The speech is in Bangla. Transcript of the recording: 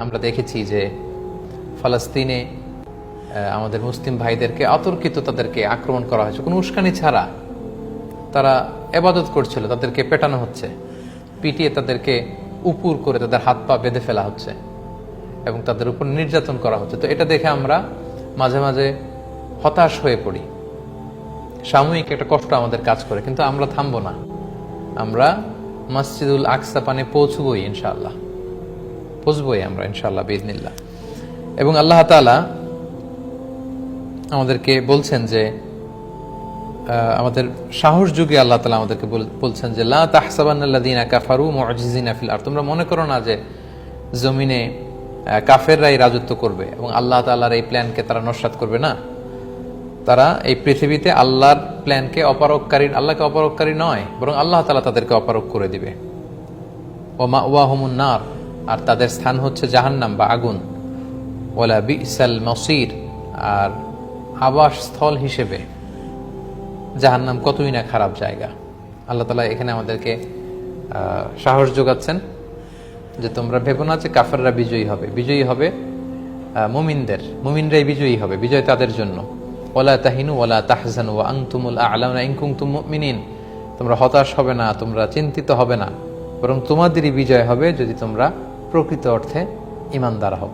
আমরা দেখেছি যে ফলস্তিনে আমাদের মুসলিম ভাইদেরকে অতর্কিত তাদেরকে আক্রমণ করা হয়েছে, কোনো উস্কানি ছাড়া। তারা ইবাদত করছিল, তাদেরকে পেটানো হচ্ছে, পিটিয়ে তাদেরকে উপুর করে তাদের হাত পা বেঁধে ফেলা হচ্ছে এবং তাদের উপর নির্যাতন করা হচ্ছে। তো এটা দেখে আমরা মাঝে মাঝে হতাশ হয়ে পড়ি, সাময়িক একটা কষ্ট আমাদের কাজ করে, কিন্তু আমরা থামবো না। আমরা মসজিদুল আকসা পানে পৌঁছবই ইনশাআল্লাহ, পৌঁছবই আমরা ইনশাআল্লাহ বিইজনিল্লাহ। এবং আল্লাহ তাআলা আমাদেরকে বলছেন যে আমাদের সাহস যুগে আল্লাহ তাআলা আমাদেরকে বলছেন যে লা তাহসাবান্নাল্লাযীনা কাফারু মুআজিজিনা ফিল আরদ, তোমরা মনে করো না যে জমিনে কাফেররাই রাজত্ব করবে এবং আল্লাহ তাআলার এই প্ল্যানকে তারা নস্যাৎ করবে না। তারা এই পৃথিবীতে আল্লাহর প্ল্যানকে আল্লাহকে অপারগকারী নয়, বরং আল্লাহ তাআলা তাদেরকে অপারগ করে দিবে। ওয়া মাওয়াহুমুন নার, আর তাদের স্থান হচ্ছে জাহান্নাম বা আগুন। ওয়ালা বিসাল মসির, আর আবাসস্থল হিসেবে জাহান্নাম কতই না খারাপ জায়গা। আল্লাহ তাআলা এখানে আমাদেরকে সাহস যোগাচ্ছেন যে তোমরা ভেবো না যে কাফেররা বিজয়ী হবে। বিজয়ী হবে মুমিনরাই বিজয়ী হবে, বিজয় তাদের জন্য। ওয়ালা তাহিনু ওয়ালা তাহজানু ওয়া আনতুমুল আ'লাউনা ইন কুনতুম মুমিনিন, তোমরা হতাশ হবে না, তোমরা চিন্তিত হবে না, বরং তোমাদেরই বিজয় হবে যদি তোমরা প্রকৃত অর্থে ঈমানদার হও।